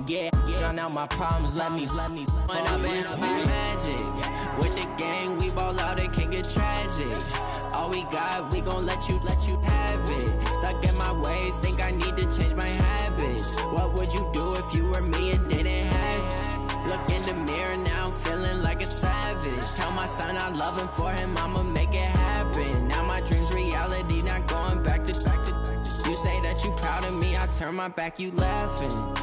Yeah, drown out my problems, let me. When I've been magic. With the gang, we ball out, it can get tragic. All we got, we gon' let you have it. Stuck in my ways, think I need to change my habits. What would you do if you were me and didn't have it? Look in the mirror, now I'm feeling like a savage. Tell my son I love him, for him I'ma make it happen. Now my dream's reality, not going back to. You say that you proud of me, I turn my back, you laughing.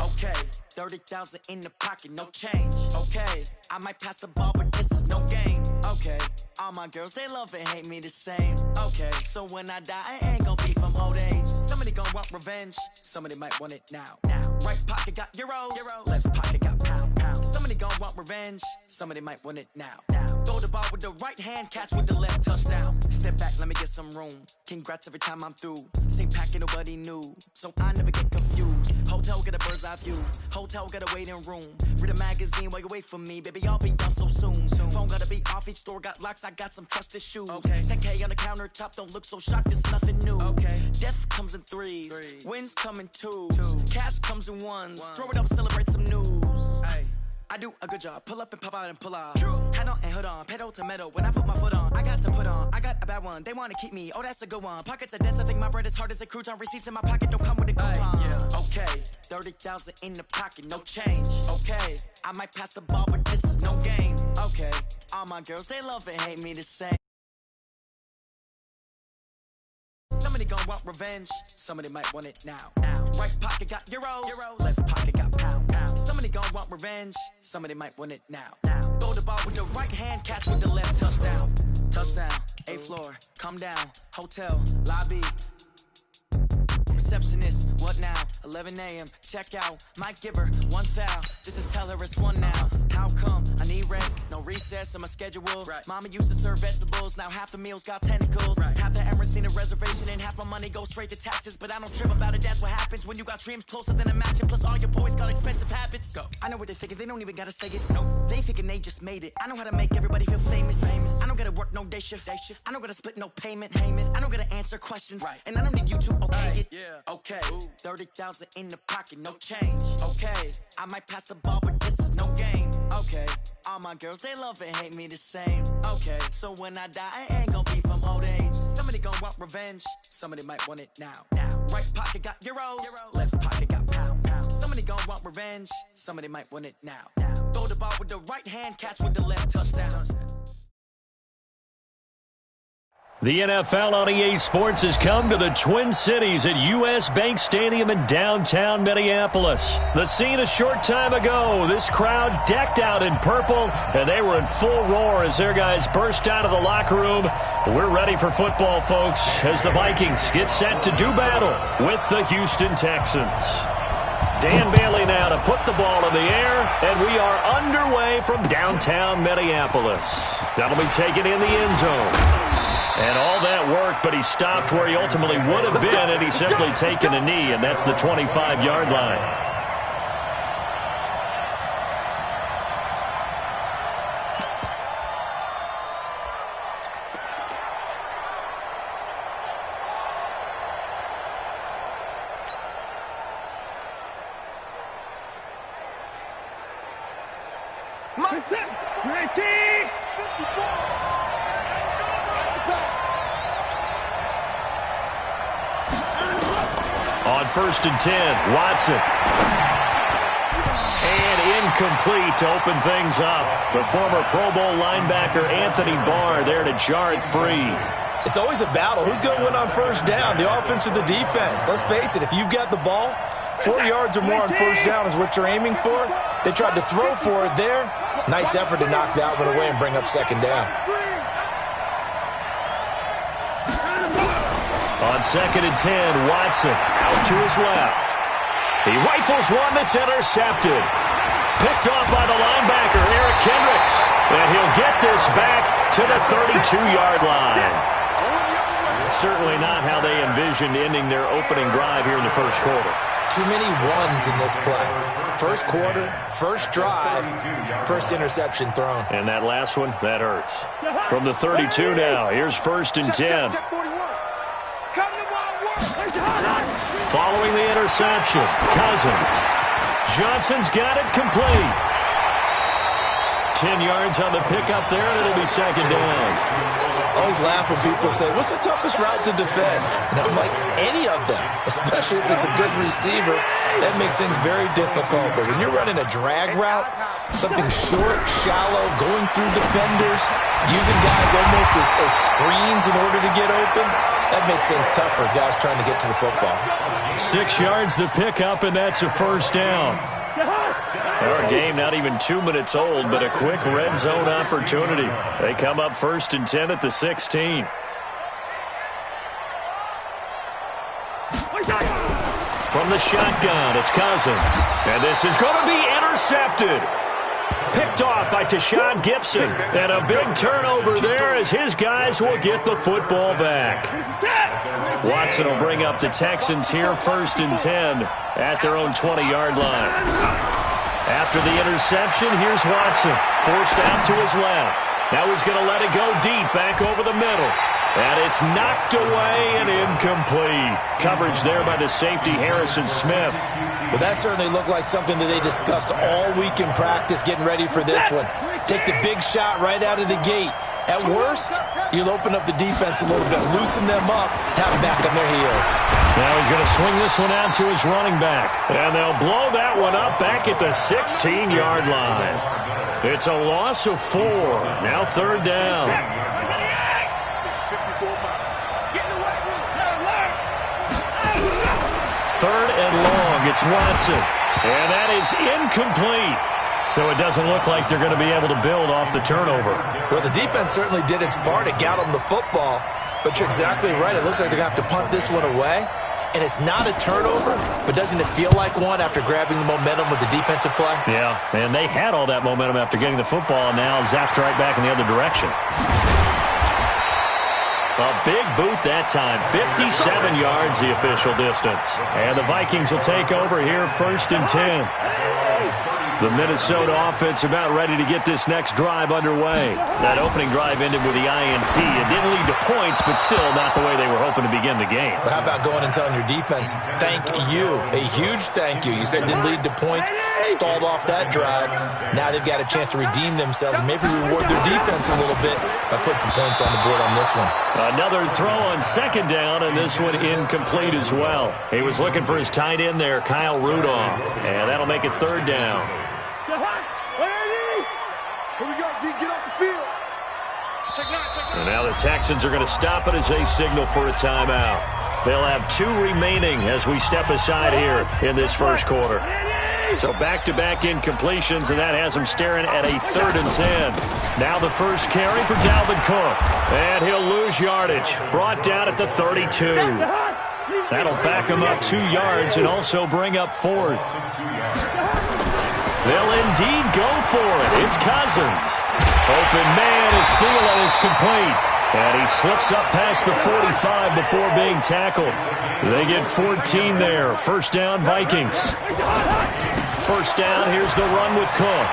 Okay, 30,000 in the pocket, no change. Okay, I might pass the ball, but this is no game. Okay, all my girls, they love and hate me the same. Okay, so when I die, I ain't gon' be from old age. Somebody gon' want revenge, somebody might want it now. Right pocket got euros, left pocket got pound. Somebody gon' want revenge, somebody might want it now. Throw the ball with the right hand, catch with the left, touchdown. Step back, let me get some room. Congrats every time I'm through. Same packet, nobody knew, so I never get confused. Hotel get a bird's eye view, hotel got a waiting room. Read a magazine while you wait for me, baby, I'll be done so soon. Phone gotta be off, each store got locks, I got some trusted shoes. 10K on the countertop, don't look so shocked, it's nothing new. Death comes in threes, wins come in twos, cash comes in ones. Throw it up, celebrate some news. I do a good job, pull up and pop out and pull out. Head on and hood on, pedal to metal. When I put my foot on, I got to put on. I got a bad one, they wanna keep me, oh that's a good one. Pockets are dense, I think my bread is hard as a crouton. Receipts in my pocket, don't come with a coupon. Okay, 30,000 in the pocket, no change. Okay, I might pass the ball, but this is no game. Okay, all my girls, they love and hate me the same. Somebody gon' want revenge, somebody might want it now. Right pocket got euros, left pocket got pound. Somebody gon' want revenge, somebody might want it now. Throw the ball with the right hand, catch with the left, touchdown. Touchdown, 8th floor, come down, hotel, lobby. Receptionist, what now? 11 a.m. check out. Might give her one foul just to tell her it's one now. How come? I need rest, no recess on my schedule. Mama used to serve vegetables, now half the meals got tentacles. Half the errands need a reservation and half my money goes straight to taxes. But I don't trip about it, that's what happens when you got dreams closer than a match. And plus all your boys got expensive habits. Go. I know what they're thinking, they don't even gotta say it. No, they thinking they just made it. I know how to make everybody feel famous. I don't gotta work no day shift. I don't gotta split no payment. I don't gotta answer questions. And I don't need you to okay it. Okay, 30,000 in the pocket, no change. Okay, I might pass the ball, but this is no game. Okay, all my girls, they love and hate me the same. Okay, so when I die, I ain't gon' be from old age. Somebody gon' want revenge, somebody might want it now. Right pocket got euros, left pocket got pound. Somebody gon' want revenge, somebody might want it now. Throw the ball with the right hand, catch with the left, touchdown. The NFL on EA Sports has come to the Twin Cities at U.S. Bank Stadium in downtown Minneapolis. The scene a short time ago, this crowd decked out in purple, and they were in full roar as their guys burst out of the locker room. We're ready for football, folks, as the Vikings get set to do battle with the Houston Texans. Dan Bailey now to put the ball in the air, and we are underway from downtown Minneapolis. That'll be taken in the end zone. And all that work, but he stopped where he ultimately would have been, and he's simply taken a knee, and that's the 25-yard line. On 1st and 10, Watson. And incomplete to open things up. The former Pro Bowl linebacker Anthony Barr there to jar it free. It's always a battle. Who's going to win on first down, the offense or the defense? Let's face it, if you've got the ball, 4 yards or more on first down is what you're aiming for. They tried to throw for it there. Nice effort to knock that one away and bring up second down. On 2nd and 10, Watson out to his left. He rifles one that's intercepted. Picked off by the linebacker, Eric Kendricks. And he'll get this back to the 32-yard line. Certainly not how they envisioned ending their opening drive here in the first quarter. Too many ones in this play. First quarter, first drive, first interception thrown. And that last one, that hurts. From the 32 now, here's 1st and 10. Following the interception, Cousins. Johnson's got it complete. 10 yards on the pickup there, and it'll be 2nd down. I always laugh when people say, what's the toughest route to defend? And I'm like, any of them, especially if it's a good receiver. That makes things very difficult. But when you're running a drag route, something short, shallow, going through defenders, using guys almost as screens in order to get open, that makes things tough for guys trying to get to the football. 6 yards the pickup, and that's a 1st down. Our game not even 2 minutes old, but a quick red zone opportunity. They come up 1st and 10 at the 16. From the shotgun, it's Cousins. And this is going to be intercepted. Picked off by Tashawn Gibson. And a big turnover there as his guys will get the football back. Watson will bring up the Texans here 1st and 10 at their own 20-yard line. After the interception, here's Watson. Forced out to his left. Now he's going to let it go deep back over the middle. And it's knocked away and incomplete. Coverage there by the safety, Harrison Smith. Well, that certainly looked like something that they discussed all week in practice getting ready for this one. Take the big shot right out of the gate. At worst, you'll open up the defense a little bit, loosen them up, have them back on their heels. Now he's going to swing this one out to his running back. And they'll blow that one up back at the 16-yard line. It's a loss of 4. Now 3rd down. 3rd and long. It's Watson. And that is incomplete. So it doesn't look like they're going to be able to build off the turnover. Well, the defense certainly did its part. It got them the football. But you're exactly right. It looks like they're going to have to punt this one away. And it's not a turnover, but doesn't it feel like one after grabbing the momentum with the defensive play? Yeah, and they had all that momentum after getting the football, and now zapped right back in the other direction. A big boot that time. 57 yards the official distance. And the Vikings will take over here 1st and 10. The Minnesota offense about ready to get this next drive underway. That opening drive ended with the INT. It didn't lead to points, but still not the way they were hoping to begin the game. But how about going and telling your defense, thank you, a huge thank you. You said didn't lead to points, stalled off that drive. Now they've got a chance to redeem themselves and maybe reward their defense a little bit by putting some points on the board on this one. Another throw on 2nd down, and this one incomplete as well. He was looking for his tight end there, Kyle Rudolph, and that'll make it 3rd down. And now the Texans are going to stop it as they signal for a timeout. They'll have 2 remaining as we step aside here in this first quarter. So back-to-back incompletions, and that has them staring at a 3rd and 10. Now the first carry for Dalvin Cook. And he'll lose yardage. Brought down at the 32. That'll back him up 2 yards and also bring up 4th. They'll indeed go for it. It's Cousins. Open man is Thielen is complete. And he slips up past the 45 before being tackled. They get 14 there. 1st down, Vikings. 1st down, here's the run with Cook.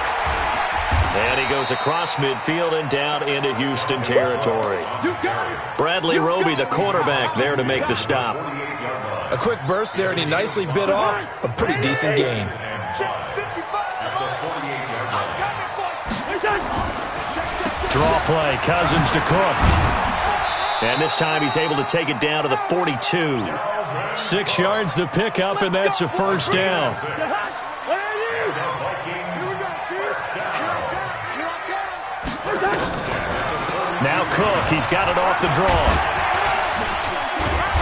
And he goes across midfield and down into Houston territory. Bradley Roby, the quarterback, there to make the stop. A quick burst there, and he nicely bit off a pretty decent gain. Draw play, Cousins to Cook. And this time he's able to take it down to the 42. 6 yards the pickup, and that's a 1st down. Now Cook, he's got it off the draw.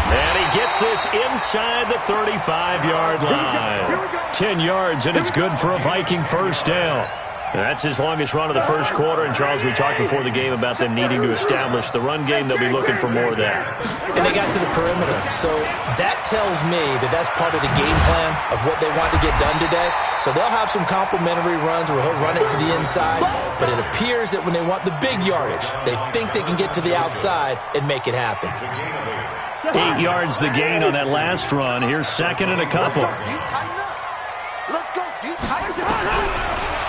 And he gets this inside the 35-yard line. 10 yards, and it's good for a Viking 1st down. That's his longest run of the first quarter. And, Charles, we talked before the game about them needing to establish the run game. They'll be looking for more of that. And they got to the perimeter. So that tells me that that's part of the game plan of what they want to get done today. So they'll have some complimentary runs where he'll run it to the inside. But it appears that when they want the big yardage, they think they can get to the outside and make it happen. 8 yards the gain on that last run. Here's second and a couple. Let's go.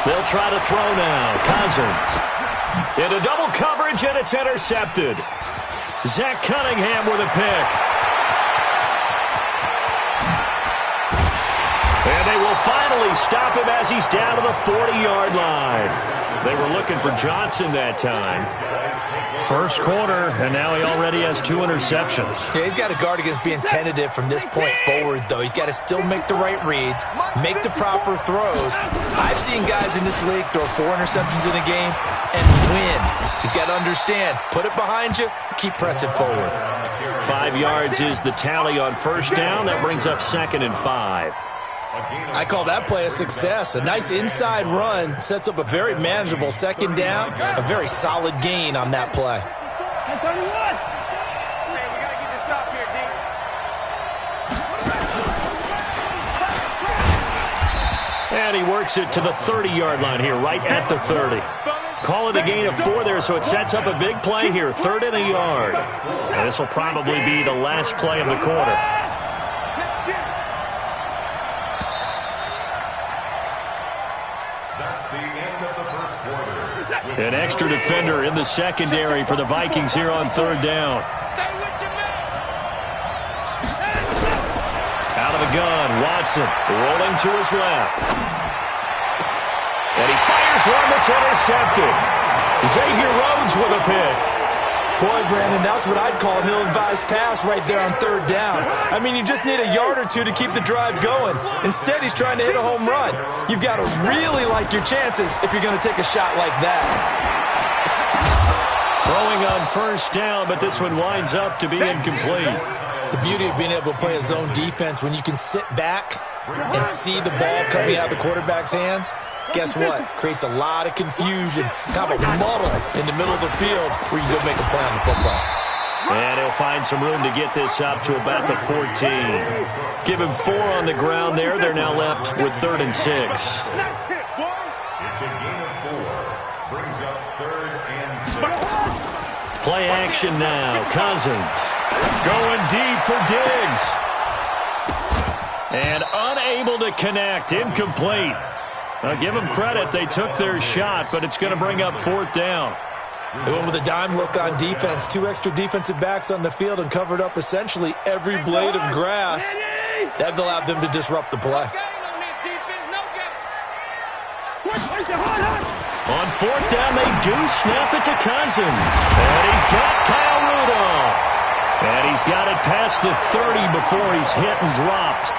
They'll try to throw now. Cousins. Into double coverage, and it's intercepted. Zach Cunningham with a pick. And they will finally stop him as he's down to the 40-yard line. They were looking for Johnson that time. First quarter, and now he already has 2 interceptions. Yeah, he's got to guard against being tentative from this point forward, though. He's got to still make the right reads, make the proper throws. I've seen guys in this league throw 4 interceptions in a game and win. He's got to understand, put it behind you, keep pressing forward. 5 yards is the tally on first down. That brings up second and 5. I call that play a success. A nice inside run sets up a very manageable second down, a very solid gain on that play. And he works it to the 30-yard line here, right at the 30. Call it a gain of 4 there, so it sets up a big play here, 3rd and a yard. And this will probably be the last play of the quarter. An extra defender in the secondary for the Vikings here on 3rd down. Out of the gun, Watson rolling to his left. And he fires one that's intercepted. Xavier Rhodes with a pick. Boy, Brandon, that's what I'd call an ill-advised pass right there on 3rd down. I mean, you just need a yard or 2 to keep the drive going. Instead, he's trying to hit a home run. You've got to really like your chances if you're going to take a shot like that. Throwing on first down, but this one winds up to be incomplete. The beauty of being able to play a zone defense when you can sit back and see the ball coming out of the quarterback's hands, guess what? Creates a lot of confusion, kind of a muddle in the middle of the field where you go make a play on the football. And he'll find some room to get this up to about the 14. Give him 4 on the ground there. They're now left with 3rd and 6. It's a gain of 4. Brings up 3rd and 6. Play action now. Cousins going deep for Diggs. And unable to connect. Incomplete. Now, give them credit. They took their shot, but it's going to bring up 4th down. They went with a dime look on defense. 2 extra defensive backs on the field and covered up essentially every blade of grass. That allowed them to disrupt the play. On 4th down, they do snap it to Cousins. And he's got Kyle Rudolph. And he's got it past the 30 before he's hit and dropped.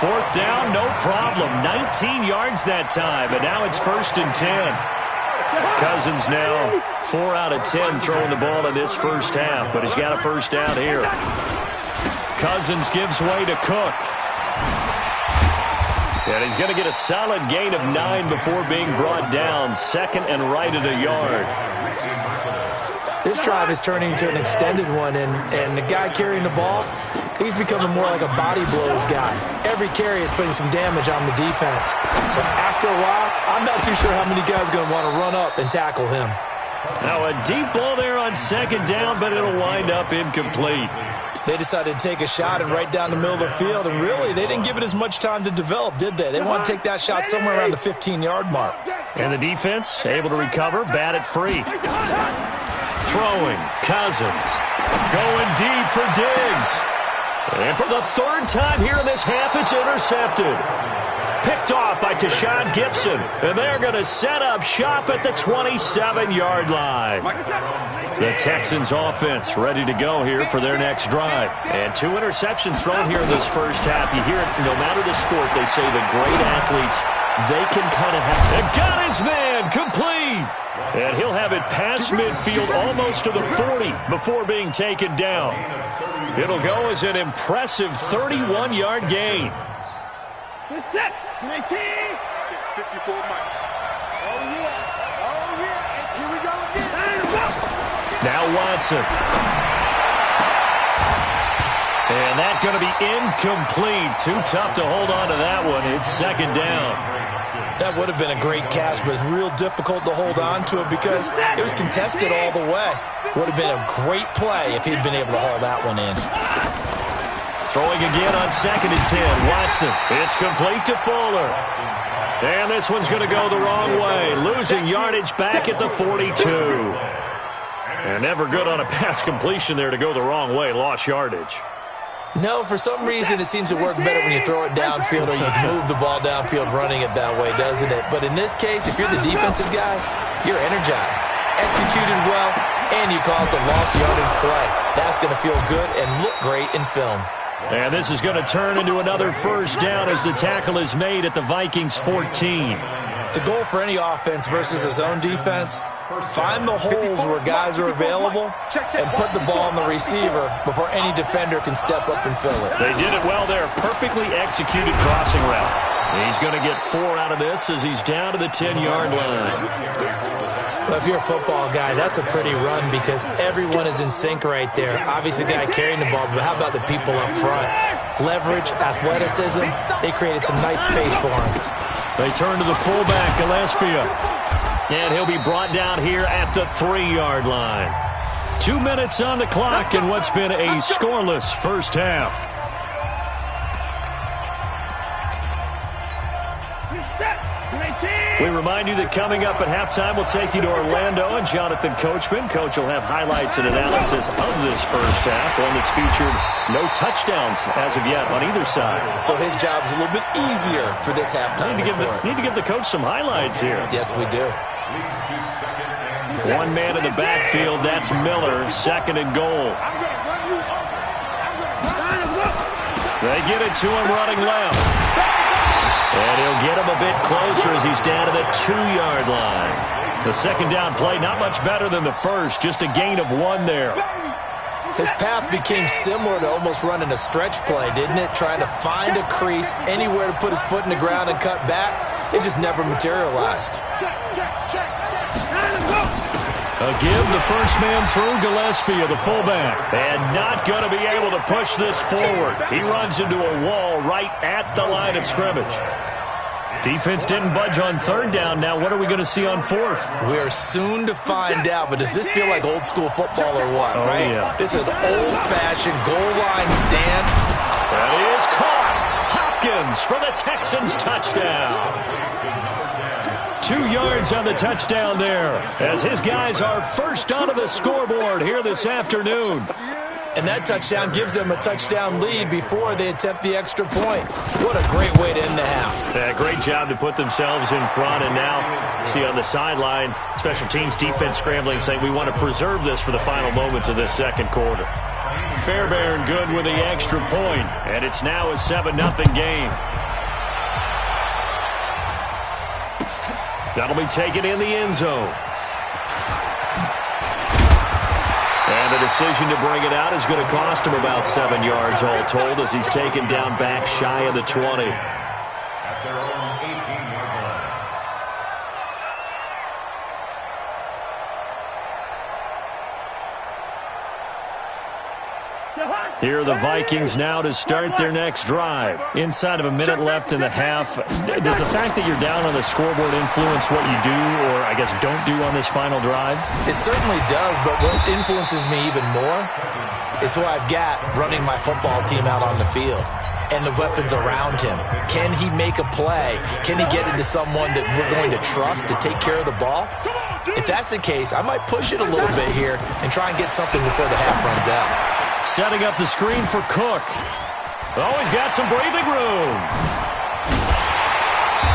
4th down, no problem. 19 yards that time, and now it's 1st and 10. Cousins now 4 out of 10 throwing the ball in this first half, but he's got a first down here. Cousins gives way to Cook. And he's going to get a solid gain of 9 before being brought down. 2nd and right at a yard. This drive is turning into an extended one, and the guy carrying the ball, he's becoming more like a body blows guy. Every carry is putting some damage on the defense. So after a while, I'm not too sure how many guys are going to want to run up and tackle him. Now a deep ball there on 2nd down, but it'll wind up incomplete. They decided to take a shot and right down the middle of the field, and really, they didn't give it as much time to develop, did they? They want to take that shot somewhere around the 15-yard mark. And the defense able to recover, bat it free. Throwing, Cousins, going deep for Diggs. And for the 3rd time here in this half, it's intercepted. Picked off by Tashawn Gibson. And they're going to set up shop at the 27-yard line. The Texans offense ready to go here for their next drive. And 2 interceptions thrown here in this first half. You hear it, no matter the sport, they say the great athletes, they can kind of have... And got his man, complete. And he'll have it past midfield almost to the 40 before being taken down. It'll go as an impressive 31-yard gain. And here we go again. Now Watson. And that's going to be incomplete. Too tough to hold on to that one. It's second down. That would have been a great catch, but it's real difficult to hold on to it because it was contested all the way. Would have been a great play if he'd been able to haul that one in. Throwing again on 2nd and 10. Watson. It's complete to Fuller. And this one's going to go the wrong way. Losing yardage back at the 42. And never good on a pass completion there to go the wrong way. Lost yardage. No, for some reason it seems to work better when you throw it downfield or you can move the ball downfield running it that way, doesn't it? But in this case, if you're the defensive guys, you're energized, executed well, and you caused a lost yardage play. That's going to feel good and look great in film. And this is going to turn into another first down as the tackle is made at the Vikings 14. The goal for any offense versus his own defense, find the holes where guys are available and put the ball on the receiver before any defender can step up and fill it. They did it well there. Perfectly executed crossing route. He's going to get 4 out of this as he's down to the 10-yard line. Well, if you're a football guy, that's a pretty run because everyone is in sync right there. Obviously, the guy carrying the ball, but how about the people up front? Leverage, athleticism, they created some nice space for him. They turn to the fullback, Gillespie. And he'll be brought down here at the 3-yard line. 2 minutes on the clock in what's been a scoreless first half. We remind you that coming up at halftime, we'll take you to Orlando and Jonathan Coachman. Coach will have highlights and analysis of this first half, one that's featured no touchdowns as of yet on either side. So his job's a little bit easier for this halftime. Need to give the coach some highlights here. Yes, we do. One man in the backfield, that's Miller, 2nd and goal. They get it to him running left. And he'll get him a bit closer as he's down to the 2-yard line. The second down play, not much better than the first, just a gain of 1 there. His path became similar to almost running a stretch play, didn't it? Trying to find a crease, anywhere to put his foot in the ground and cut back. It just never materialized. A give the first man through Gillespie, the fullback. And not going to be able to push this forward. He runs into a wall right at the line of scrimmage. Defense didn't budge on 3rd down. Now what are we going to see on 4th? We are soon to find out, but does this feel like old school football or what, right? Yeah. This is an old-fashioned goal line stand. That is caught. Hopkins for the Texans touchdown. 2 yards on the touchdown there as his guys are first onto the scoreboard here this afternoon. And that touchdown gives them a touchdown lead before they attempt the extra point. What a great way to end the half. Yeah, great job to put themselves in front. And now, see on the sideline, special teams defense scrambling, saying we want to preserve this for the final moments of this second quarter. Fairbairn good with the extra point, and it's now a 7-0 game. That'll be taken in the end zone. And the decision to bring it out is going to cost him about 7 yards all told as he's taken down back shy of the 20. At their own 18-yard line. Here are the Vikings now to start their next drive. Inside of a minute left in the half. Does the fact that you're down on the scoreboard influence what you do or, I guess, don't do on this final drive? It certainly does, but what influences me even more is who I've got running my football team out on the field and the weapons around him. Can he make a play? Can he get into someone that we're going to trust to take care of the ball? If that's the case, I might push it a little bit here and try and get something before the half runs out. Setting up the screen for Cook. Oh, he's got some breathing room.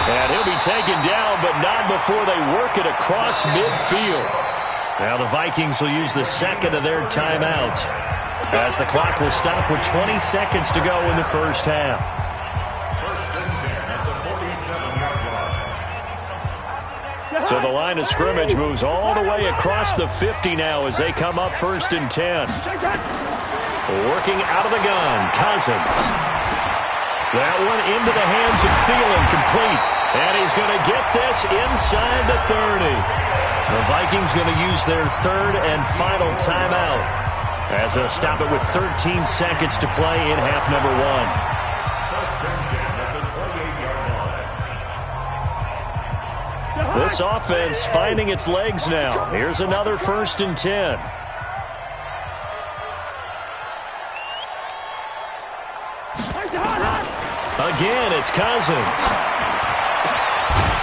And he'll be taken down, but not before they work it across midfield. Now the Vikings will use the second of their timeouts as the clock will stop with 20 seconds to go in the first half. First and 10 at the 47-yard line. So the line of scrimmage moves all the way across the 50 now as they come up first and 10. Working out of the gun, Cousins. That one into the hands of Thielen, complete. And he's going to get this inside the 30. The Vikings going to use their third and final timeout as they'll stop it with 13 seconds to play in half number 1. This offense finding its legs now. Here's another 1st and 10. Again, it's Cousins.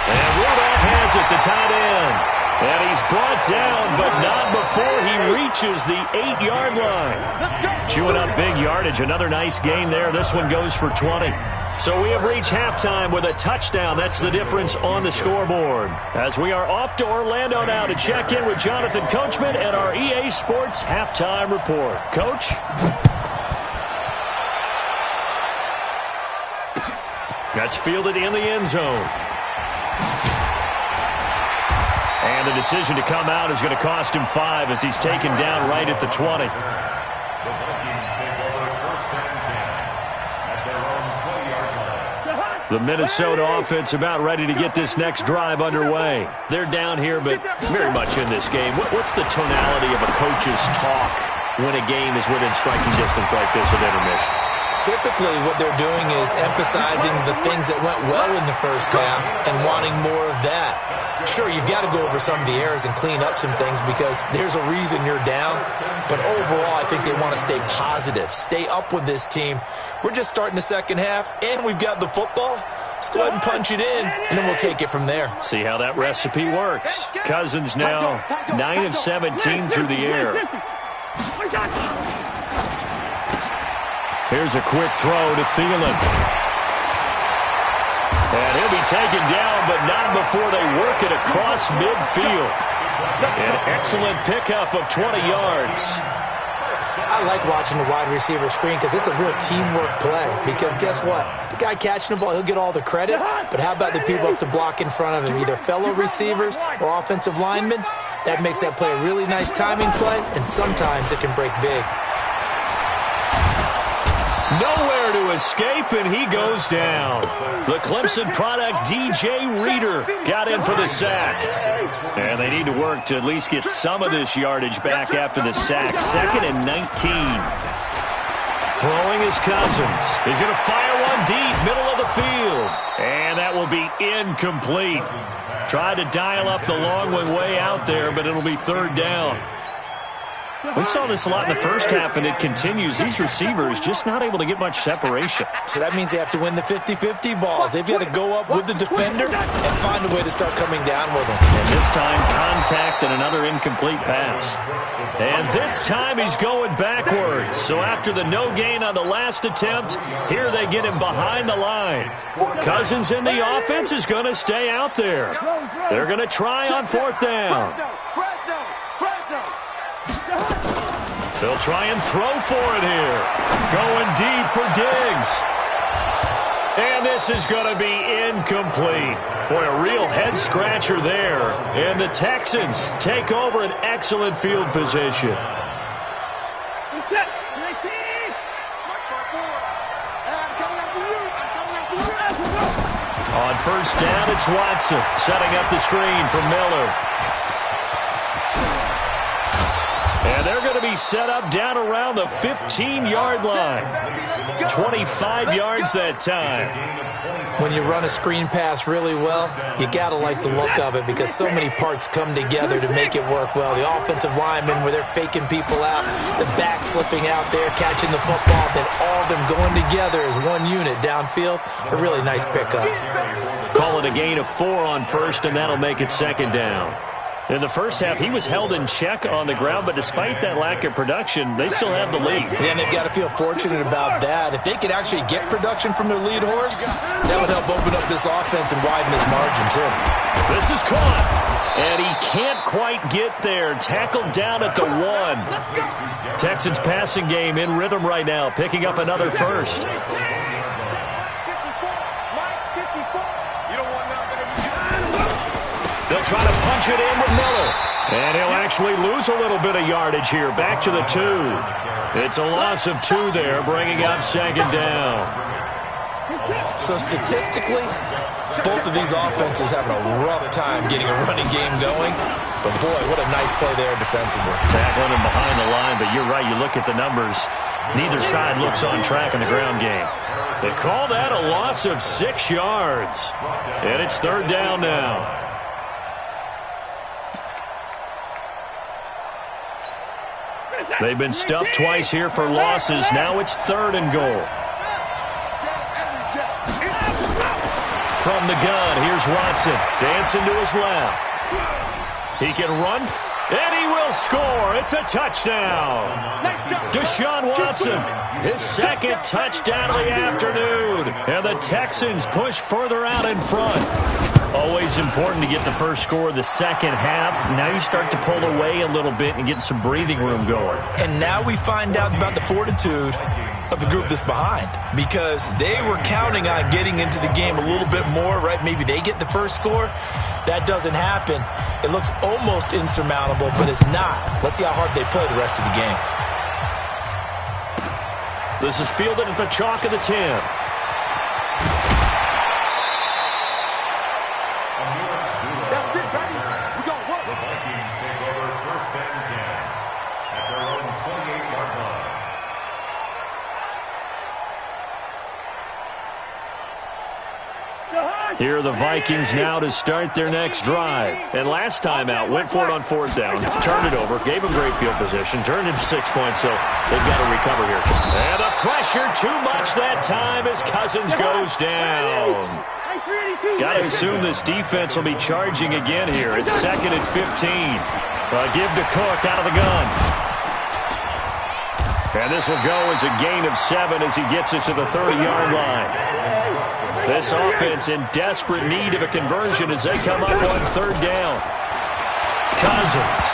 And Rudolph has it, the tight end. And he's brought down, but not before he reaches the 8-yard line. Chewing up big yardage. Another nice gain there. This one goes for 20. So we have reached halftime with a touchdown. That's the difference on the scoreboard. As we are off to Orlando now to check in with Jonathan Coachman and our EA Sports halftime report. Coach? That's fielded in the end zone. And the decision to come out is going to cost him 5 as he's taken down right at the 20. The Minnesota offense about ready to get this next drive underway. They're down here, but very much in this game. What's the tonality of a coach's talk when a game is within striking distance like this of intermission? Typically, what they're doing is emphasizing the things that went well in the first half and wanting more of that. Sure, you've got to go over some of the errors and clean up some things because there's a reason you're down. But overall, I think they want to stay positive, stay up with this team. We're just starting the second half, and we've got the football. Let's go ahead and punch it in, and then we'll take it from there. See how that recipe works. Cousins now 9 of 17 through the air. Here's a quick throw to Thielen. And he'll be taken down, but not before they work it across midfield. An excellent pickup of 20 yards. I like watching the wide receiver screen because it's a real teamwork play. Because guess what? The guy catching the ball, he'll get all the credit. But how about the people up to block in front of him, either fellow receivers or offensive linemen? That makes that play a really nice timing play, and sometimes it can break big. Nowhere to escape, and he goes down. The Clemson product, DJ Reader, got in for the sack. And they need to work to at least get some of this yardage back after the sack. 2nd and 19. Throwing is Cousins. He's going to fire one deep, middle of the field. And that will be incomplete. Tried to dial up the long one way out there, but it'll be 3rd down. We saw this a lot in the first half, and it continues. These receivers just not able to get much separation. So that means they have to win the 50-50 balls. They've got to go up with the defender and find a way to start coming down with them. And this time, contact and another incomplete pass. And this time, he's going backwards. So after the no gain on the last attempt, here they get him behind the line. Cousins in the offense is going to stay out there. They're going to try on 4th down. They'll try and throw for it here. Going deep for Diggs. And this is going to be incomplete. Boy, a real head-scratcher there. And the Texans take over an excellent field position. On 1st down, it's Watson setting up the screen for Miller. And they're going to be set up down around the 15-yard line. 25 yards that time. When you run a screen pass really well, you got to like the look of it because so many parts come together to make it work well. The offensive linemen, where they're faking people out, the back slipping out there, catching the football, then all of them going together as one unit downfield. A really nice pickup. Call it a gain of 4 on 1st, and that'll make it 2nd down. In the first half, he was held in check on the ground, but despite that lack of production, they still have the lead. And they've got to feel fortunate about that. If they could actually get production from their lead horse, that would help open up this offense and widen this margin, too. This is caught, and he can't quite get there. Tackled down at the 1. Texans passing game in rhythm right now, picking up another 1st. They'll try to punch it in with Miller. And he'll actually lose a little bit of yardage here. Back to the 2. It's a loss of 2 there, bringing up 2nd down. So statistically, both of these offenses having a rough time getting a running game going. But boy, what a nice play there defensively. Tackling him behind the line, but you're right. You look at the numbers. Neither side looks on track in the ground game. They call that a loss of 6 yards. And it's 3rd down now. They've been stuffed twice here for losses. Now it's 3rd and goal. From the gun, here's Watson. Dancing to his left. He can run, and he will score. It's a touchdown. Deshaun Watson, his 2nd touchdown of the afternoon. And the Texans push further out in front. Always important to get the first score of the second half. Now you start to pull away a little bit and get some breathing room going. And now we find out about the fortitude of the group that's behind, because they were counting on getting into the game a little bit more, right? Maybe they get the first score. That doesn't happen. It looks almost insurmountable, but it's not. Let's see how hard they play the rest of the game. This is fielded at the chalk of the 10. That's it, baby. We got work. The Vikings take over 1st and 10 at their own 28-yard line. Here are the Vikings now to start their next drive. And last time out, went for it on 4th down, turned it over, gave them great field position, turned into 6 points, so they've got to recover here. And the pressure too much that time as Cousins goes down. Got to assume this defense will be charging again here. It's 2nd and 15. Give to Cook out of the gun. And this will go as a gain of 7 as he gets it to the 30-yard line. This offense in desperate need of a conversion as they come up on 3rd down. Cousins.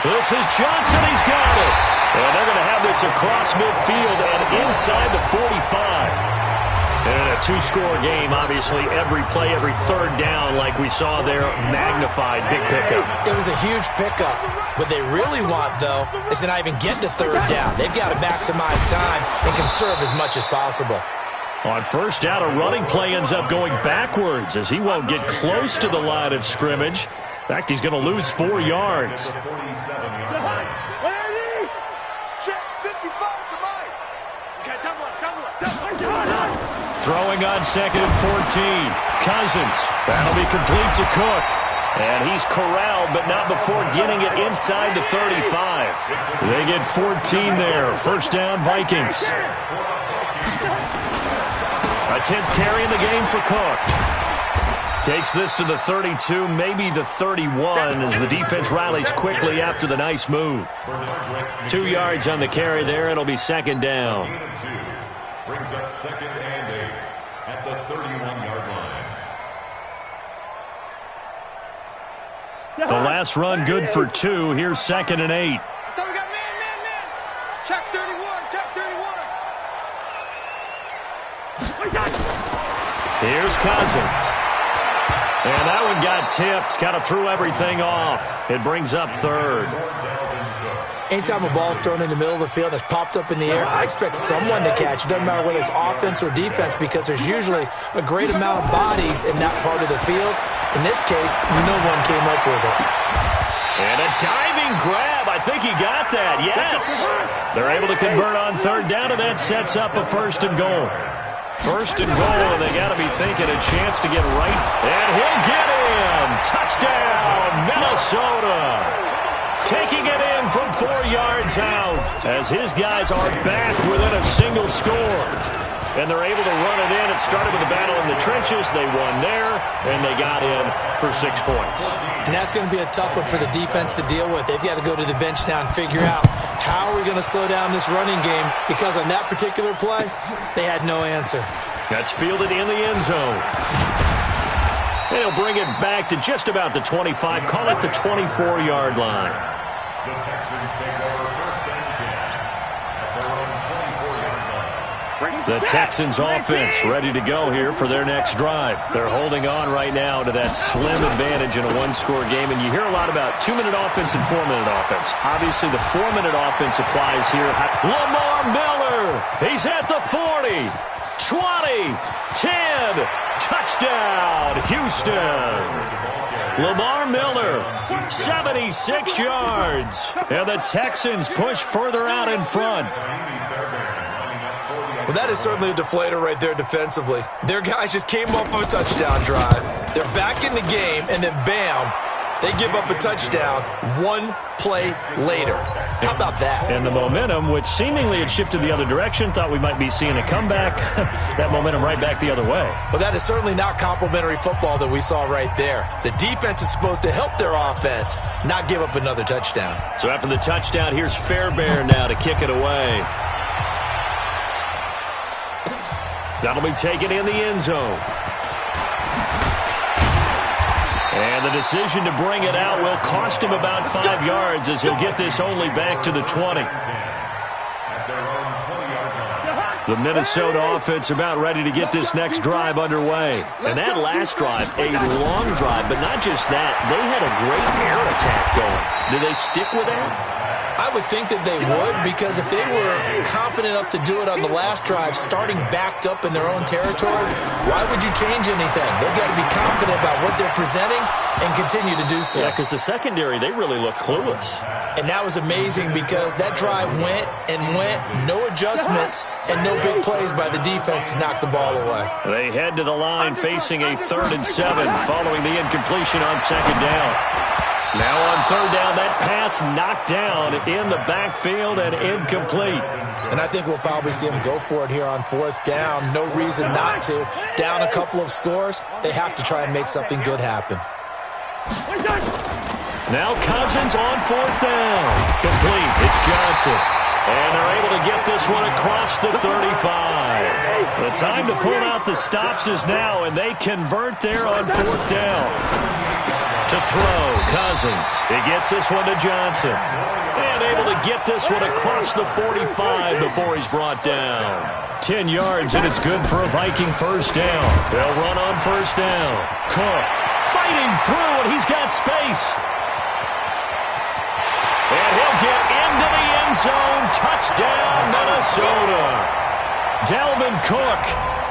This is Johnson. He's got it. And they're going to have this across midfield and inside the 45. And a 2-score game, obviously, every play, every 3rd down, like we saw there, magnified, big pickup. It was a huge pickup. What they really want, though, is to not even get to 3rd down. They've got to maximize time and conserve as much as possible. On 1st down, a running play ends up going backwards as he won't get close to the line of scrimmage. In fact, he's going to lose 4 yards. Throwing on 2nd and 14. Cousins. That'll be complete to Cook. And he's corralled, but not before getting it inside the 35. They get 14 there. 1st down, Vikings. A 10th carry in the game for Cook. Takes this to the 32, maybe the 31, as the defense rallies quickly after the nice move. 2 yards on the carry there. It'll be 2nd down. Brings up 2nd and 8 at the 31-yard line. The last run good for 2. Here's 2nd and 8. So we got man. Check 31. Here's Cousins. And that one got tipped. Kind of threw everything off. It brings up 3rd. Anytime a ball's thrown in the middle of the field that's popped up in the air, I expect someone to catch. It doesn't matter whether it's offense or defense, because there's usually a great amount of bodies in that part of the field. In this case, no one came up with it. And a diving grab. I think he got that. Yes. They're able to convert on 3rd down, and that sets up a 1st and goal. 1st and goal, and they got to be thinking a chance to get right. And he'll get in. Touchdown, Minnesota. Taking it in from 4 yards out as his guys are back within a single score. And they're able to run it in. It started with a battle in the trenches. They won there, and they got in for 6 points. And that's going to be a tough one for the defense to deal with. They've got to go to the bench now and figure out how are we going to slow down this running game, because on that particular play, they had no answer. That's fielded in the end zone. And he'll bring it back to just about the 25, call it the 24-yard line. The Texans take over 1st and 10 at their own 24-yard line. The Texans offense ready to go here for their next drive. They're holding on right now to that slim advantage in a 1-score game. And you hear a lot about 2-minute offense and 4-minute offense. Obviously, the 4-minute offense applies here. Lamar Miller, he's at the 40. 20, 10, touchdown, Houston. Lamar Miller, 76 yards. And the Texans push further out in front. Well, that is certainly a deflator right there defensively. Their guys just came off of a touchdown drive. They're back in the game, and then bam, they give up a touchdown one play later. How about that? And the momentum, which seemingly had shifted the other direction, thought we might be seeing a comeback. That momentum right back the other way. Well, that is certainly not complimentary football that we saw right there. The defense is supposed to help their offense, not give up another touchdown. So after the touchdown, here's Fairbairn now to kick it away. That'll be taken in the end zone. And the decision to bring it out will cost him about 5 yards as he'll get this only back to the 20. The Minnesota offense about ready to get this next drive underway. And that last drive, a long drive, but not just that. They had a great air attack going. Do they stick with that? I would think that they would, because if they were confident enough to do it on the last drive, starting backed up in their own territory, why would you change anything? They've got to be confident about what they're presenting and continue to do so. Yeah, because the secondary, they really look clueless. And that was amazing because that drive went and went, no adjustments, and no big plays by the defense to knock the ball away. They head to the line facing a 3rd and 7 following the incompletion on 2nd down. Now on 3rd down, that pass knocked down in the backfield and incomplete. And I think we'll probably see him go for it here on 4th down. No reason not to. Down a couple of scores, they have to try and make something good happen. Now Cousins on 4th down. Complete. It's Johnson. And they're able to get this one across the 35. The time to pull out the stops is now, and they convert there on 4th down. To throw, Cousins. He gets this one to Johnson. And able to get this one across the 45 before he's brought down. 10 yards, and it's good for a Viking 1st down. They'll run on 1st down. Cook fighting through, and he's got space. And he'll get into the end zone. Touchdown, Minnesota. Dalvin Cook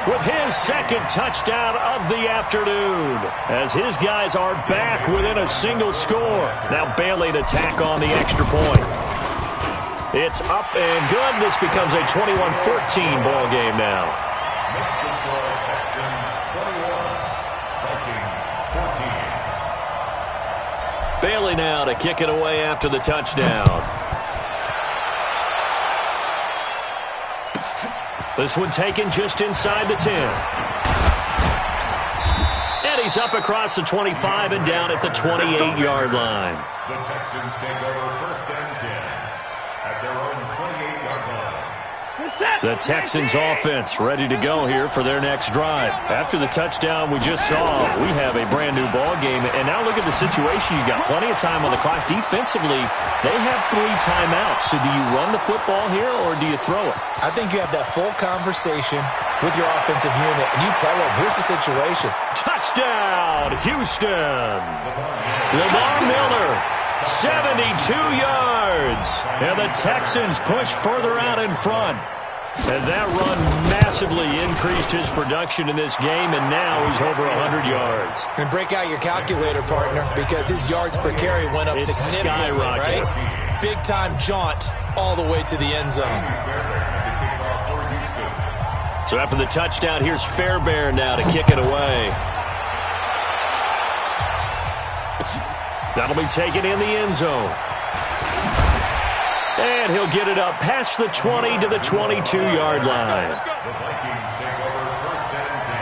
with his 2nd touchdown of the afternoon, as his guys are back within a single score. Now Bailey to tack on the extra point. It's up and good. This becomes a 21-14 ball game now. Makes the score Texans 21, Vikings 14. Bailey now to kick it away after the touchdown. This one taken just inside the 10. And he's up across the 25 and down at the 28-yard line. The Texans take over 1st and 10 at their own 28-yard line. The Texans offense ready to go here for their next drive. After the touchdown we just saw, we have a brand new ball game. And now look at the situation. You've got plenty of time on the clock. Defensively, they have 3 timeouts. So do you run the football here or do you throw it? I think you have that full conversation with your offensive unit, and you tell them, here's the situation. Touchdown, Houston. Lamar Miller, 72 yards. And the Texans push further out in front. And that run massively increased his production in this game, and now he's over 100 yards. And break out your calculator, partner, because his yards per carry went up significantly, right? Big-time jaunt all the way to the end zone. So after the touchdown, here's Fairbairn now to kick it away. That'll be taken in the end zone. And he'll get it up past the 20 to the 22-yard line. The Vikings take over 1st and 10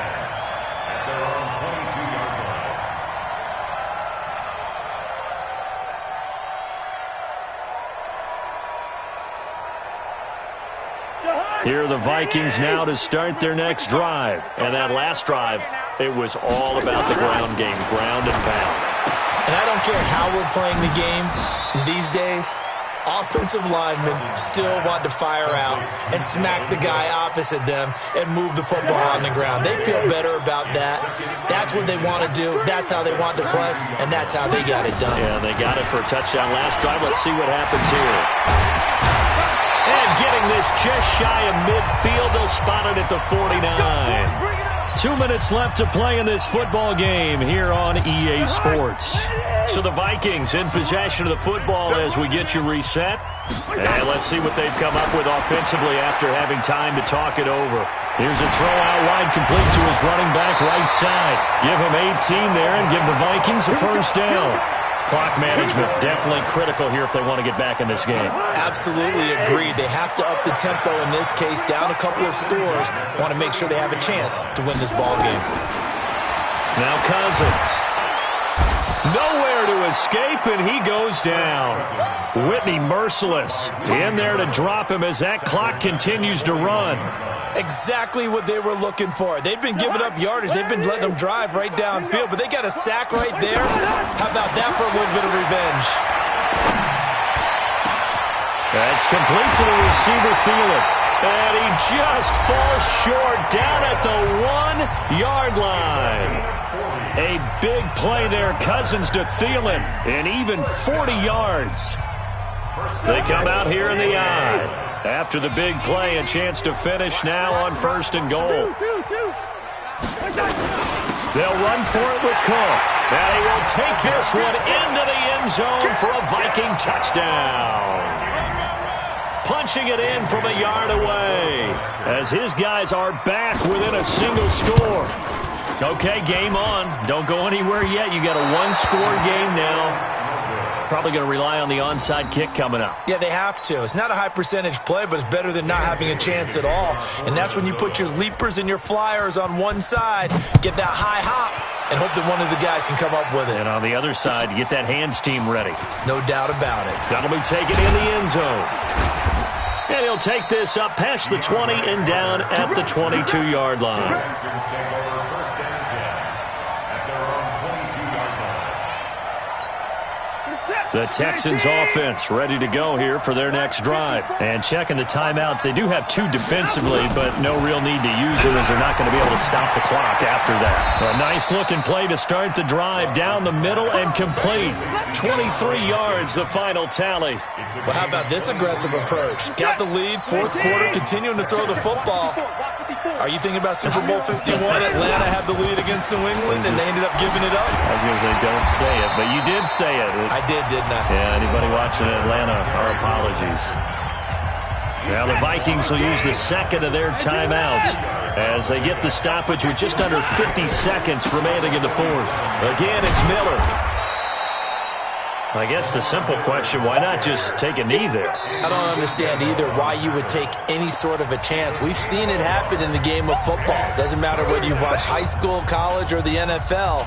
at their own 22-yard line. Here are the Vikings now to start their next drive. And that last drive, it was all about the ground game, ground and pound. And I don't care how we're playing the game these days, offensive linemen still want to fire out and smack the guy opposite them and move the football on the ground. They feel better about that. That's what they want to do. That's how they want to play, and that's how they got it done. Yeah, they got it for a touchdown last drive. Let's see what happens here. And getting this just shy of midfield, they'll spot it at the 49. 2 minutes left to play in this football game here on EA Sports. So the Vikings in possession of the football as we get you reset. And let's see what they've come up with offensively after having time to talk it over. Here's a throw out wide, complete to his running back right side. Give him 18 there and give the Vikings a first down. Clock management definitely critical here if they want to get back in this game. Absolutely agreed. They have to up the tempo in this case, down a couple of scores. Want to make sure they have a chance to win this ball game. Now Cousins. Nowhere to escape, and he goes down. Whitney merciless. In there to drop him as that clock continues to run. Exactly what they were looking for. They've been giving up yardage. They've been letting them drive right downfield, but they got a sack right there. How about that for a little bit of revenge? That's complete to the receiver, Thielen. And he just falls short down at the 1-yard line. A big play there, Cousins to Thielen, and even 40 yards. They come out here in the eye. After the big play, a chance to finish now on 1st and goal. They'll run for it with Cook. And he will take this one into the end zone for a Viking touchdown. Punching it in from a yard away as his guys are back within a single score. Okay, game on. Don't go anywhere yet. You got a one-score game now. Probably going to rely on the onside kick coming up. Yeah, they have to. It's not a high percentage play, but it's better than not having a chance at all. And that's when you put your leapers and your flyers on one side, get that high hop, and hope that one of the guys can come up with it. And on the other side, you get that hands team ready. No doubt about it. That'll be taken in the end zone. And he'll take this up past the 20 and down at the 22-yard line. The Texans offense ready to go here for their next drive. And checking the timeouts, they do have 2 defensively, but no real need to use them as they're not going to be able to stop the clock after that. A nice-looking play to start the drive down the middle and complete. 23 yards, the final tally. Well, how about this aggressive approach? Got the lead, 4th quarter, continuing to throw the football. Are you thinking about Super Bowl 51? Atlanta had the lead against New England, and they ended up giving it up? I was going to say, don't say it, but you did say it. I didn't I? Yeah, anybody watching Atlanta, our apologies. Now the Vikings will use the second of their timeouts as they get the stoppage with just under 50 seconds remaining in the 4th. Again, it's Miller. I guess the simple question, why not just take a knee there? I don't understand either why you would take any sort of a chance. We've seen it happen in the game of football. Doesn't matter whether you watch high school, college, or the NFL.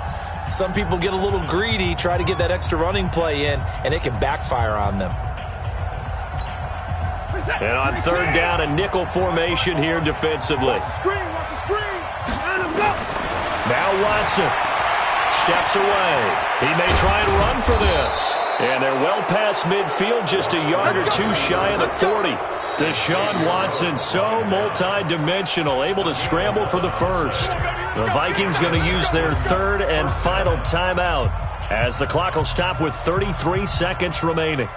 Some people get a little greedy, try to get that extra running play in, and it can backfire on them. And on 3rd down, a nickel formation here defensively. Now Watson steps away. He may try and run for this. And they're well past midfield, just a yard or 2 shy of the 40. Deshaun Watson, so multi-dimensional, able to scramble for the first. The Vikings going to use their 3rd and final timeout as the clock will stop with 33 seconds remaining.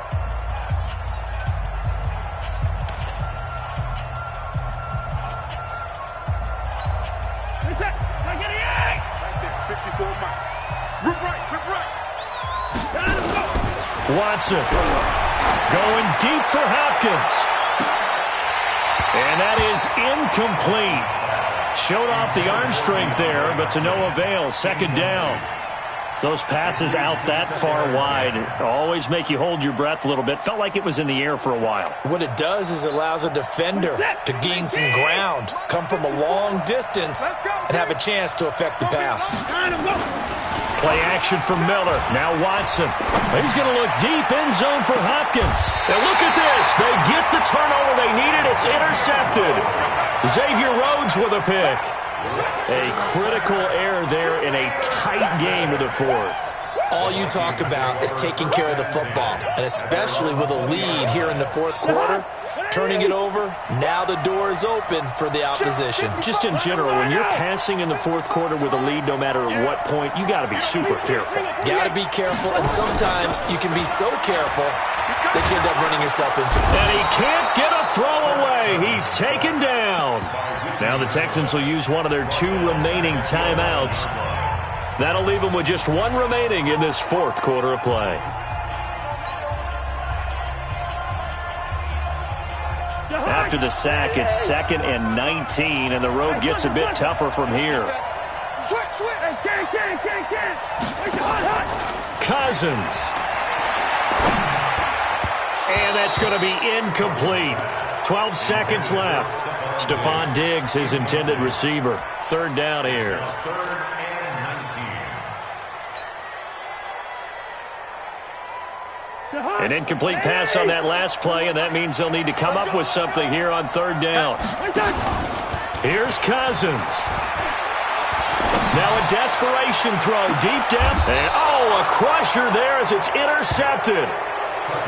Watson going deep for Hopkins. And that is incomplete. Showed off the arm strength there, but to no avail. 2nd down. Those passes out that far wide always make you hold your breath a little bit. Felt like it was in the air for a while. What it does is it allows a defender to gain some ground, come from a long distance, and have a chance to affect the pass. Play action from Miller. Now Watson. He's going to look deep end zone for Hopkins. And look at this. They get the turnover they needed. It's intercepted. Xavier Rhodes with a pick. A critical error there in a tight game of the 4th. All you talk about is taking care of the football, and especially with a lead here in the 4th quarter, turning it over, now the door is open for the opposition. Just in general, when you're passing in the 4th quarter with a lead, no matter what point, you got to be super careful. Got to be careful, and sometimes you can be so careful that you end up running yourself into. And he can't get a throw away. He's taken down. Now the Texans will use one of their 2 remaining timeouts. That'll leave them with just 1 remaining in this 4th quarter of play. After the sack, it's 2nd and 19, and the road gets a bit tougher from here. Cousins. And that's going to be incomplete. 12 seconds left. Stephon Diggs, his intended receiver. 3rd down here. An incomplete pass on that last play, and that means they'll need to come up with something here on 3rd down. Here's Cousins. Now a desperation throw deep down. And, a crusher there as it's intercepted.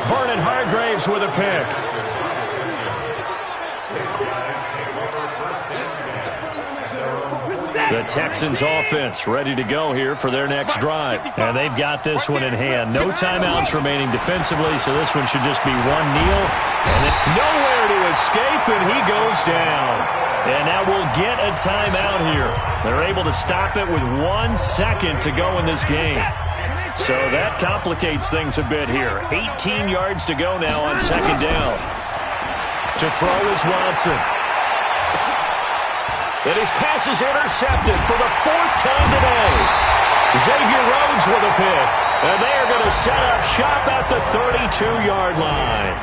Vernon Hargreaves with a pick. The Texans offense ready to go here for their next drive. And they've got this one in hand. No timeouts remaining defensively, so this one should just be 1 kneel. And then nowhere to escape, and he goes down. And now we'll get a timeout here. They're able to stop it with 1 second to go in this game. So that complicates things a bit here. 18 yards to go now on 2nd down. To throw is Watson. And his pass is intercepted for the 4th time today. Xavier Rhodes with a pick. And they are going to set up shop at the 32-yard line.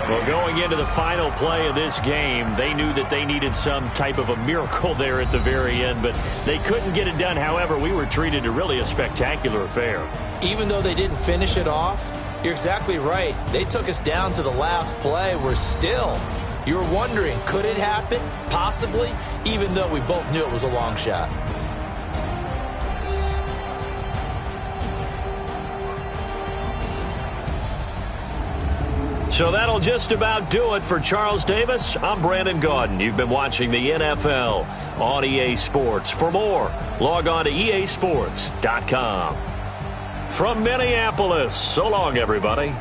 Well, going into the final play of this game, they knew that they needed some type of a miracle there at the very end, but they couldn't get it done. However, we were treated to really a spectacular affair. Even though they didn't finish it off, you're exactly right. They took us down to the last play. We're still, you were wondering, could it happen? Possibly, even though we both knew it was a long shot. So that'll just about do it for Charles Davis. I'm Brandon Gaudin. You've been watching the NFL on EA Sports. For more, log on to easports.com. From Minneapolis, so long, everybody.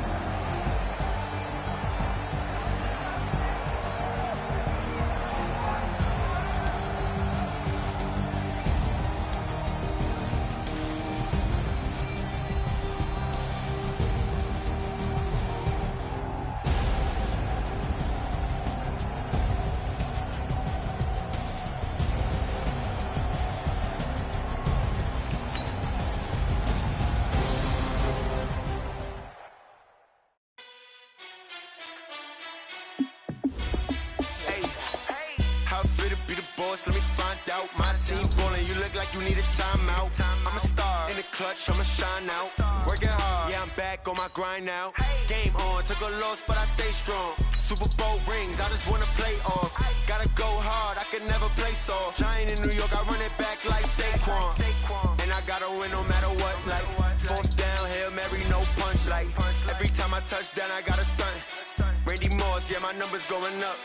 Touchdown, I got a stunt. Randy Moss, yeah, my number's going up.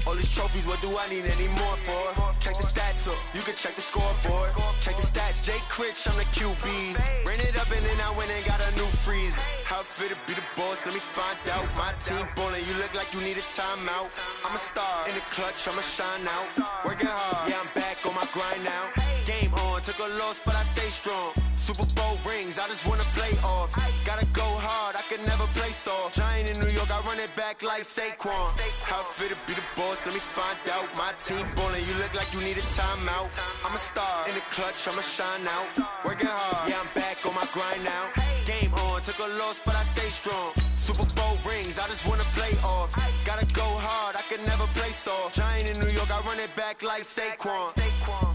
All these trophies, what do I need any more for? Check the stats up, you can check the scoreboard. Check the stats, Jay Critch, I'm the QB. Ran it up and then I went and got a new freeze. How it fit to be the boss, let me find out. My team ballin', you look like you need a timeout. I'm a star, in the clutch, I'ma shine out. Working hard, yeah, I'm back on my grind now. Game on, took a loss, but I stay strong. Super Bowl rings, I just wanna play off. Gotta go hard, I can never play soft. Giant in New York, I run it back like Saquon. How it fit to be the boss, let me find out. My team ballin', you look like you need a timeout. I'm a star, in the clutch, I'ma shine out. Working hard, yeah, I'm back on my grind now. Game on, took a loss, but I stay strong. Super Bowl rings, I just wanna play off. Gotta go hard, I can never play soft. Giant in New York, I run it back like Saquon.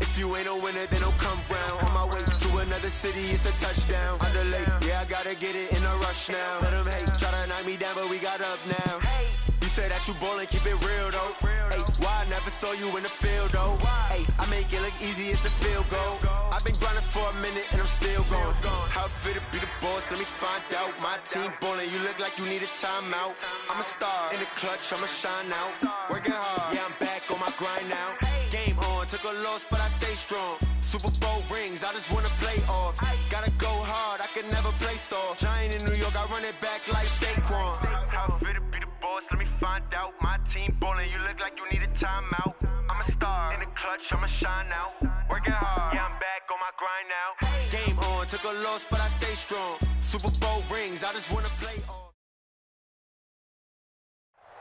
If you ain't a winner, then don't come round. On my way to another city, it's a touchdown. Under late, yeah, I gotta get it in a rush now. Let them hate, try to knock me down, but we got up now. You say that you ballin', keep it real though. Hey, why I never saw you in the field though? Hey, I make it look easy, it's a field goal. I've been grinding for a minute and I'm still going. How it fit to be the boss, let me find out. My team ballin', you look like you need a timeout. I'm a star, in the clutch, I'ma shine out. Working hard, yeah, I'm back on my grind now. Game on, took a loss, but I stay strong. Super Bowl rings, I just wanna play off. Gotta go hard, I can never play lights off. Giant in New York, I run it back like Saquon. How fit to be the boss, let me find out. My team ballin', you look like you need a timeout. I'm a star, in the clutch, I'ma shine out. Working hard, yeah, I'm back on my grind now. Game on, took a loss, but I stay strong. Super Bowl rings, I just wanna play on.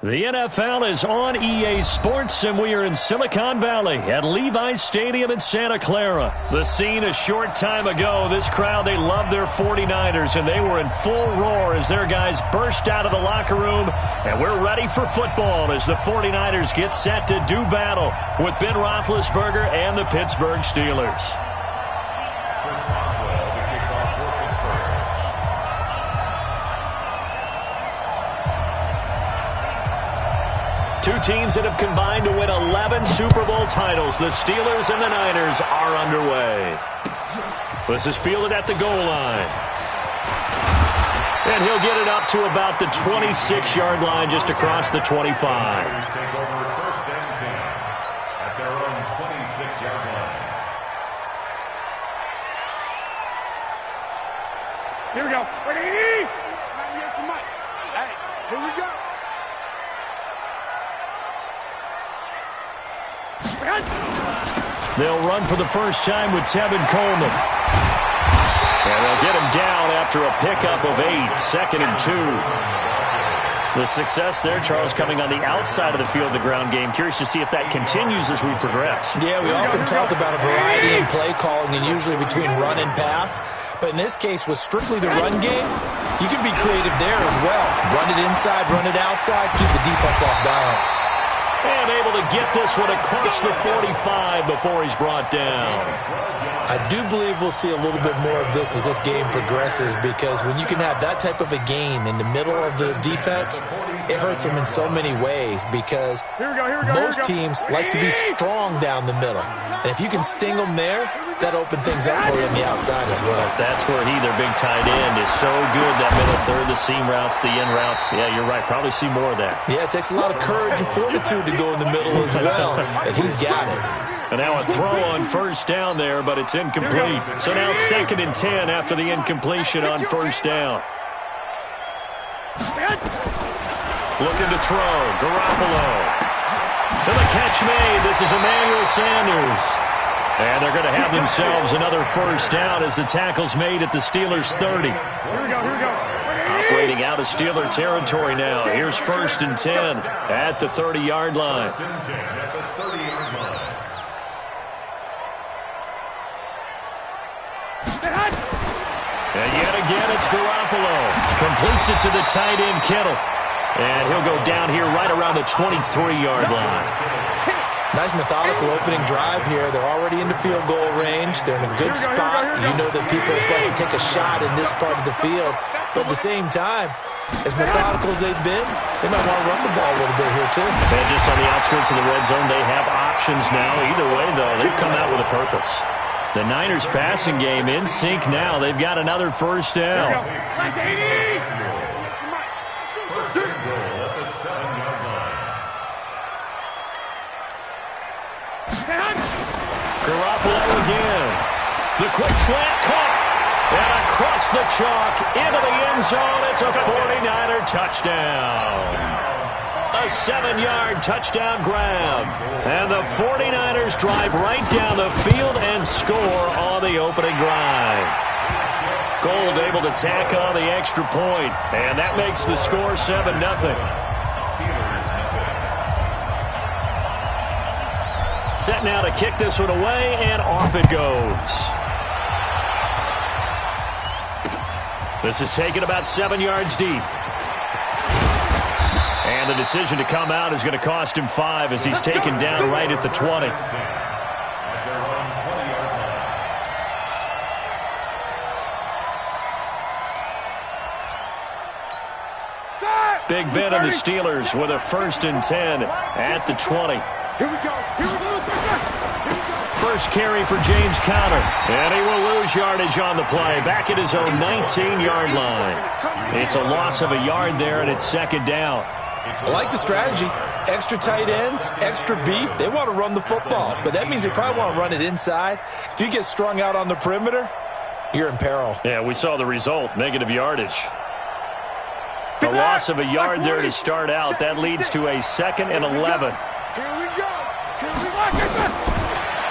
The NFL is on EA Sports, and we are in Silicon Valley at Levi's Stadium in Santa Clara. The scene a short time ago, this crowd, they love their 49ers, and they were in full roar as their guys burst out of the locker room, and we're ready for football as the 49ers get set to do battle with Ben Roethlisberger and the Pittsburgh Steelers. Two teams that have combined to win 11 Super Bowl titles. The Steelers and the Niners are underway. This is fielded at the goal line. And he'll get it up to about the 26-yard line, just across the 25. Take over first and 10 at their own 26-yard line. Here we go. Ready? Hey, here we go. They'll run for the first time with Tevin Coleman. And they'll get him down after a pickup of 8, 2nd and 2. The success there, Charles, coming on the outside of the field, the ground game. Curious to see if that continues as we progress. Yeah, we often talk about a variety in play calling and usually between run and pass. But in this case, with strictly the run game, you can be creative there as well. Run it inside, run it outside, keep the defense off balance. And able to get this one across the 45 before he's brought down. I do believe we'll see a little bit more of this as this game progresses, because when you can have that type of a gain in the middle of the defense, it hurts them in so many ways, because most teams like to be strong down the middle. And if you can sting them there, that open things up for you on the outside as well. That's where their big tight end, is so good, that middle third, the seam routes, the in routes. Yeah, you're right. Probably see more of that. Yeah, it takes a lot of courage and fortitude to go in the middle as well, and he's got it. And now a throw on first down there, but it's incomplete. So now 2nd and 10 after the incompletion on first down. Looking to throw, Garoppolo. And the catch made. This is Emmanuel Sanders. And they're going to have themselves another first down as the tackle's made at the Steelers' 30. Operating out of Steeler territory now. Here's 1st and 10 at the 30-yard line. And yet again, it's Garoppolo. Completes it to the tight end, Kittle. And he'll go down here right around the 23-yard line. Nice methodical opening drive here. They're already into field goal range. They're in a good spot. You know that people just like to take a shot in this part of the field. But at the same time, as methodical as they've been, they might want to run the ball a little bit here too. And just on the outskirts of the red zone, they have options now. Either way, though, they've come out with a purpose. The Niners passing game in sync now. They've got another first down. First and goal at the 7-yard line. Garoppolo again. The quick slant caught. And across the chalk into the end zone. It's a 49er touchdown. A 7-yard touchdown grab. And the 49ers drive right down the field and score on the opening drive. Gold able to tack on the extra point. And that makes the score 7-0. Set now to kick this one away, and off it goes. This is taken about 7 yards deep. And the decision to come out is going to cost him 5 as he's taken down right at the 20. Big Ben and the Steelers with a 1st and 10 at the 20. Here we go. First carry for James Conner. And he will lose yardage on the play. Back at his own 19-yard line. It's a loss of a yard there, and it's 2nd down. I like the strategy. Extra tight ends, extra beef. They want to run the football, but that means they probably want to run it inside. If you get strung out on the perimeter, you're in peril. Yeah, we saw the result, negative yardage. A loss of a yard there to start out. That leads to a 2nd and 11. Here we go.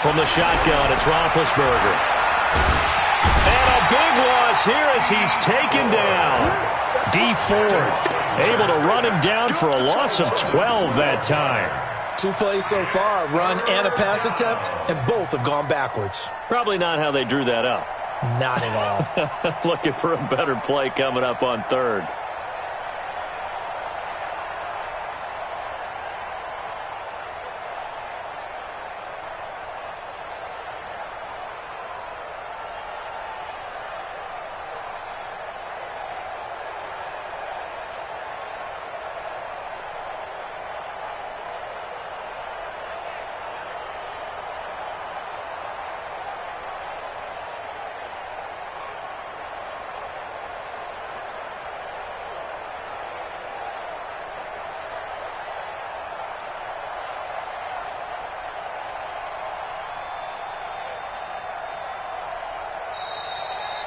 From the shotgun, it's Roethlisberger. And a big loss here as he's taken down. D Ford able to run him down for a loss of 12 that time. 2 plays so far, run and a pass attempt, and both have gone backwards. Probably not how they drew that up. Not at all. Looking for a better play coming up on 3rd.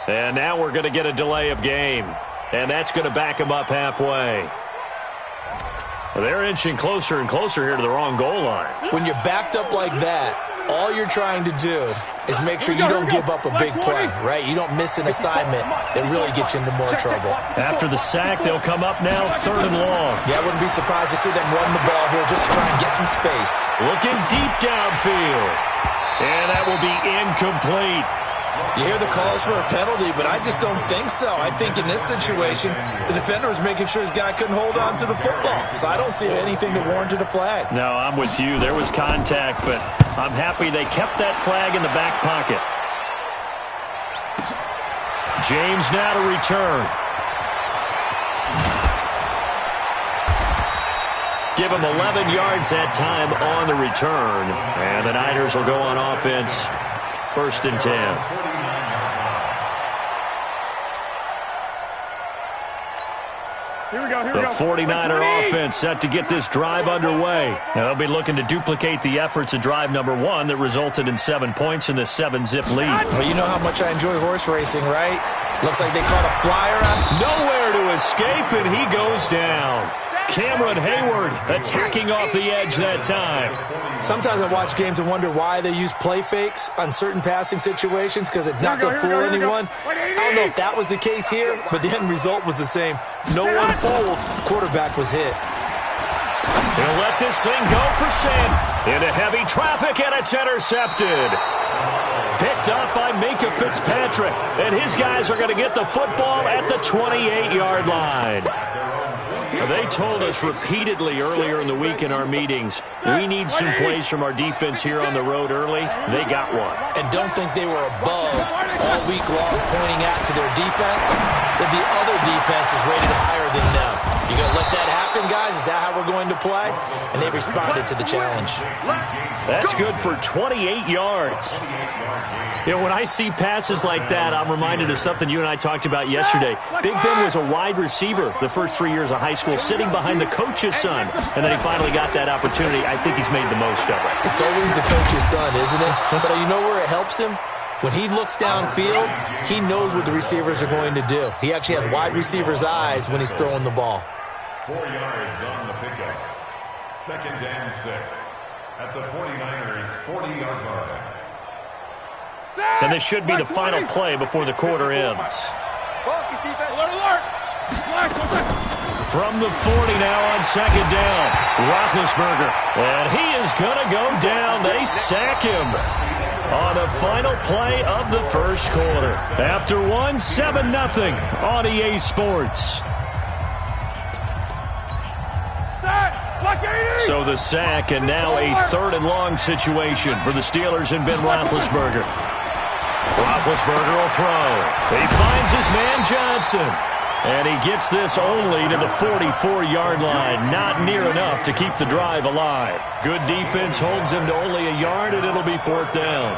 And now we're going to get a delay of game. And that's going to back them up halfway. Well, they're inching closer and closer here to the wrong goal line. When you're backed up like that, all you're trying to do is make sure you don't give up a big play, right? You don't miss an assignment that really gets you into more trouble. After the sack, they'll come up now 3rd and long. Yeah, I wouldn't be surprised to see them run the ball here just to try and get some space. Looking deep downfield. And that will be incomplete. You hear the calls for a penalty, but I just don't think so. I think in this situation, the defender was making sure his guy couldn't hold on to the football. So I don't see anything that warranted a flag. No, I'm with you. There was contact, but I'm happy they kept that flag in the back pocket. James now to return. Give him 11 yards that time on the return. And the Niners will go on offense. 1st and 10. Here we go. The 49er offense set to get this drive underway. Now they'll be looking to duplicate the efforts of drive number 1 that resulted in 7 points in the 7-zip lead. Well, you know how much I enjoy horse racing, right? Looks like they caught a flyer out. Nowhere to escape, and he goes down. Cameron Hayward attacking off the edge that time. Sometimes I watch games and wonder why they use play fakes on certain passing situations because it's not going to fool anyone. I don't know if that was the case here, but the end result was the same. No one fooled. The quarterback was hit. He'll let this thing go for Sam. Into heavy traffic, and it's intercepted. Picked up by Minka Fitzpatrick, and his guys are going to get the football at the 28-yard line. They told us repeatedly earlier in the week in our meetings, we need some plays from our defense here on the road early. They got one. And don't think they were above all week long pointing out to their defense that the other defense is rated higher than them. You going to let that happen, guys? Is that how we're going to play? And they responded to the challenge. That's good for 28 yards. You know, when I see passes like that, I'm reminded of something you and I talked about yesterday. Big Ben was a wide receiver the first 3 years of high school, sitting behind the coach's son, and then he finally got that opportunity. I think he's made the most of it. It's always the coach's son, isn't it? But you know where it helps him? When he looks downfield, he knows what the receivers are going to do. He actually has wide receivers' eyes when he's throwing the ball. 4 yards on the pickup. 2nd and 6 at the 49ers' 40-yard line. And this should be the final play before the quarter ends. From the 40 now on 2nd down, Roethlisberger. And he is going to go down. They sack him on the final play of the first quarter. After one, 7-0 on EA Sports. So the sack, and now a 3rd and long situation for the Steelers and Ben Roethlisberger. Roethlisberger will throw. He finds his man Johnson. And he gets this only to the 44-yard line. Not near enough to keep the drive alive. Good defense holds him to only a yard, and it'll be 4th down.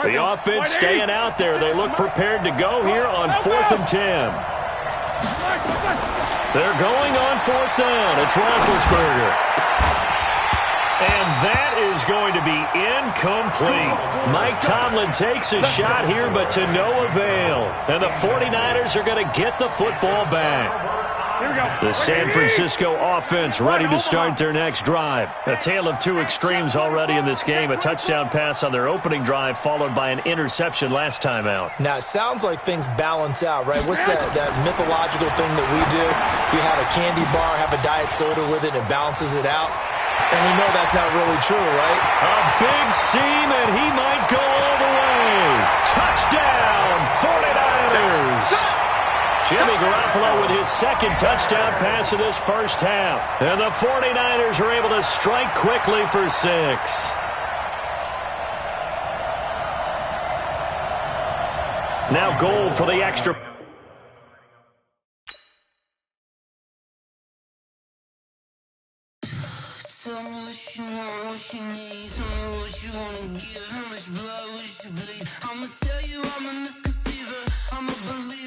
The offense staying out there. They look prepared to go here on 4th and 10. They're going on 4th down. It's Roethlisberger. And that is going to be incomplete. Mike Tomlin takes a shot here, but to no avail. And the 49ers are going to get the football back. The San Francisco offense ready to start their next drive. A tale of two extremes already in this game. A touchdown pass on their opening drive, followed by an interception last time out. Now, it sounds like things balance out, right? What's that mythological thing that we do? If you have a candy bar, have a diet soda with it, it balances it out. And we know that's not really true, right? A big seam, and he might go all the way. Touchdown, 49ers! Jimmy Garoppolo with his second touchdown pass of this first half. And the 49ers are able to strike quickly for 6. Now goal for the extra. Tell me what you want, what you need. Tell me what you wanna give. How much blood would you bleed? I'ma tell you I'm a misconceiver. I'm a believer.